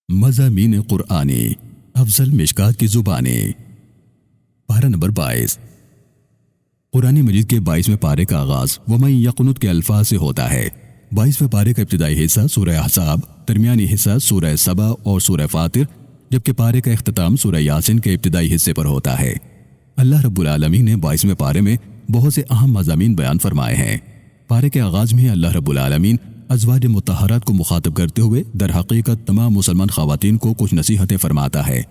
مضامین قرآنی افضل مشکات کی زبانیں۔ پارہ نمبر 22۔ قرآن مجید کے 22ویں پارے کا آغاز وَمَن یقنت کے الفاظ سے ہوتا ہے۔ 22ویں پارے کا ابتدائی حصہ سورہ احزاب، درمیانی حصہ سورہ سبا اور سورہ فاطر، جبکہ پارے کا اختتام سورہ یاسین کے ابتدائی حصے پر ہوتا ہے۔ اللہ رب العالمین نے 22ویں پارے میں بہت سے اہم مضامین بیان فرمائے ہیں۔ پارے کے آغاز میں اللہ رب العالمین ازواج مطہرات کو مخاطب کرتے ہوئے در حقیقت تمام مسلمان خواتین کو کچھ نصیحتیں فرماتا ہے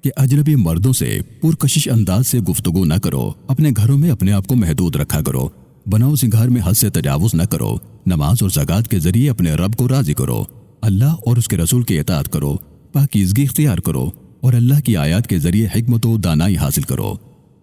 کہ اجنبی مردوں سے پرکشش انداز سے گفتگو نہ کرو، اپنے گھروں میں اپنے آپ کو محدود رکھا کرو، بناؤ سنگھار میں حد سے تجاوز نہ کرو، نماز اور زکوٰۃ کے ذریعے اپنے رب کو راضی کرو، اللہ اور اس کے رسول کی اطاعت کرو، پاکیزگی اختیار کرو اور اللہ کی آیات کے ذریعے حکمت و دانائی حاصل کرو۔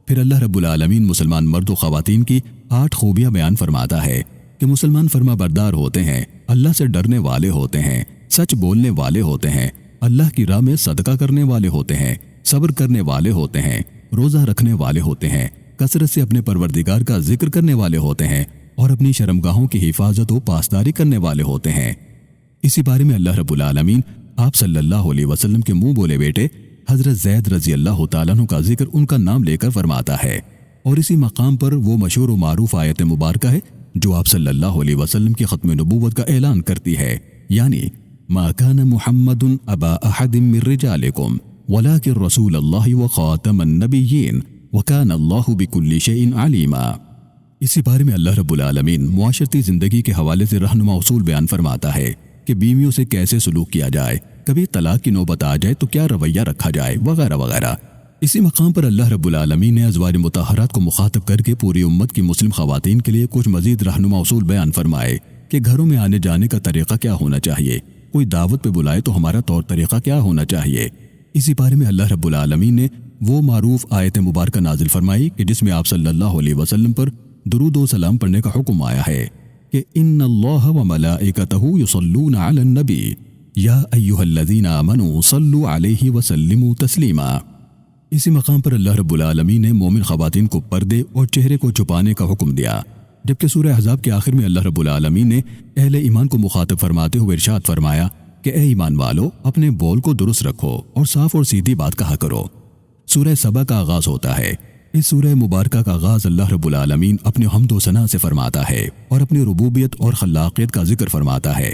پھر اللہ رب العالمین مسلمان مرد و خواتین کی 8 خوبیاں بیان فرماتا ہے کہ مسلمان فرما بردار ہوتے ہیں، اللہ سے ڈرنے والے ہوتے ہیں، سچ بولنے والے ہوتے ہیں، اللہ کی راہ میں صدقہ کرنے والے ہوتے ہیں، صبر کرنے والے ہوتے ہیں، روزہ رکھنے والے ہوتے ہیں، کثرت سے اپنے پروردگار کا ذکر کرنے والے ہوتے ہیں اور اپنی شرمگاہوں کی حفاظت و پاسداری کرنے والے ہوتے ہیں۔ اسی بارے میں اللہ رب العالمین آپ صلی اللہ علیہ وسلم کے منہ بولے بیٹے حضرت زید رضی اللہ تعالیٰ عنہ کا ذکر ان کا نام لے کر فرماتا ہے، اور اسی مقام پر وہ مشہور و معروف آیت مبارکہ ہے جو آپ صلی اللہ علیہ وسلم کی ختم نبوت کا اعلان کرتی ہے، یعنی ما کان محمد ابا احد من رجالکم ولکن رسول اللہ وخاتم النبیین وکان اللہ بکل شیء علیما۔ اسی بارے میں اللہ رب العالمین معاشرتی زندگی کے حوالے سے رہنما اصول بیان فرماتا ہے کہ بیویوں سے کیسے سلوک کیا جائے، کبھی طلاق کی نوبت آ جائے تو کیا رویہ رکھا جائے، وغیرہ وغیرہ۔ اسی مقام پر اللہ رب العالمین نے ازواج مطہرات کو مخاطب کر کے پوری امت کی مسلم خواتین کے لیے کچھ مزید رہنما اصول بیان فرمائے کہ گھروں میں آنے جانے کا طریقہ کیا ہونا چاہیے، کوئی دعوت پہ بلائے تو ہمارا طور طریقہ کیا ہونا چاہیے۔ اسی بارے میں اللہ رب العالمین نے وہ معروف آیت مبارکہ نازل فرمائی کہ جس میں آپ صلی اللہ علیہ وسلم پر درود و سلام پڑھنے کا حکم آیا ہے کہ ان اللہ وملائکتہ یصلون علی النبی یا ایھا الذین آمنوا صلوا علیہ وسلموا تسلیما۔ اسی مقام پر اللہ رب العالمین نے مومن خواتین کو پردے اور چہرے کو چھپانے کا حکم دیا، جبکہ سورہ احزاب کے آخر میں اللہ رب العالمین نے اہل ایمان کو مخاطب فرماتے ہوئے ارشاد فرمایا کہ اے ایمان والو، اپنے بول کو درست رکھو اور صاف اور سیدھی بات کہا کرو۔ سورہ سبا کا آغاز ہوتا ہے۔ اس سورہ مبارکہ کا آغاز اللہ رب العالمین اپنے حمد و ثنا سے فرماتا ہے اور اپنی ربوبیت اور خلاقیت کا ذکر فرماتا ہے۔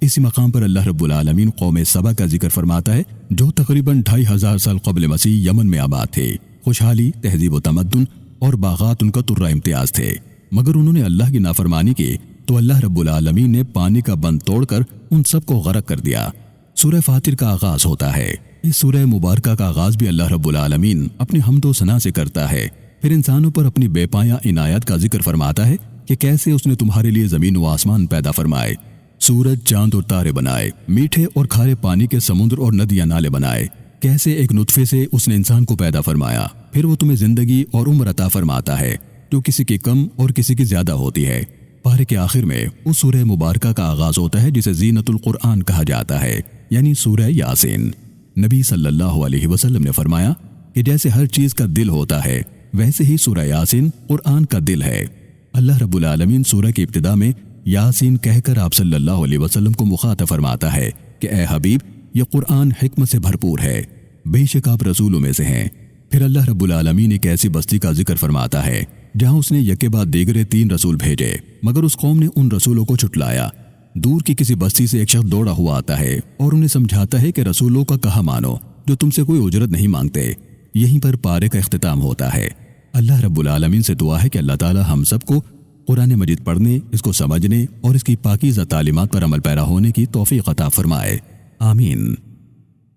اسی مقام پر اللہ رب العالمین قوم سبا کا ذکر فرماتا ہے جو تقریباً 2500 سال قبل مسیح یمن میں آباد تھے۔ خوشحالی، تہذیب و تمدن اور باغات ان کا ترہ امتیاز تھے، مگر انہوں نے اللہ کی نافرمانی کی تو اللہ رب العالمین نے پانی کا بند توڑ کر ان سب کو غرق کر دیا۔ سورہ فاطر کا آغاز ہوتا ہے۔ اس سورہ مبارکہ کا آغاز بھی اللہ رب العالمین اپنی حمد و ثنا سے کرتا ہے، پھر انسانوں پر اپنی بے پایاں عنایت کا ذکر فرماتا ہے کہ کیسے اس نے تمہارے لیے زمین و آسمان پیدا فرمائے، سورج، چاند اور تارے بنائے، میٹھے اور کھارے پانی کے سمندر اور ندیاں نالے بنائے، کیسے ایک نطفے سے اس نے انسان کو پیدا فرمایا، پھر وہ تمہیں زندگی اور عمر عطا فرماتا ہے جو کسی کی کم اور کسی کی زیادہ ہوتی ہے۔ پارے کے آخر میں اس سورہ مبارکہ کا آغاز ہوتا ہے جسے زینت القرآن کہا جاتا ہے، یعنی سورہ یاسین۔ نبی صلی اللہ علیہ وسلم نے فرمایا کہ جیسے ہر چیز کا دل ہوتا ہے ویسے ہی سورہ یاسین قرآن کا دل ہے۔ اللہ رب العالمین سورہ کی ابتدا میں یاسین کہہ کر آپ صلی اللہ علیہ وسلم کو مخاطب فرماتا ہے کہ اے حبیب، یہ قرآن حکمت سے بھرپور ہے، بے شک آپ رسولوں میں سے ہیں۔ پھر اللہ رب العالمین ایک ایسی بستی کا ذکر فرماتا ہے جہاں اس نے یکے بعد دیگرے 3 رسول بھیجے، مگر اس قوم نے ان رسولوں کو جھٹلایا۔ دور کی کسی بستی سے ایک شخص دوڑا ہوا آتا ہے اور انہیں سمجھاتا ہے کہ رسولوں کا کہا مانو جو تم سے کوئی اجرت نہیں مانگتے۔ یہیں پر پارے کا اختتام ہوتا ہے۔ اللہ رب العالمین سے دعا ہے کہ اللہ تعالی ہم سب کو قرآن مجید پڑھنے، اس کو سمجھنے اور اس کی پاکیزہ تعلیمات پر عمل پیرا ہونے کی توفیق عطا فرمائے، آمین۔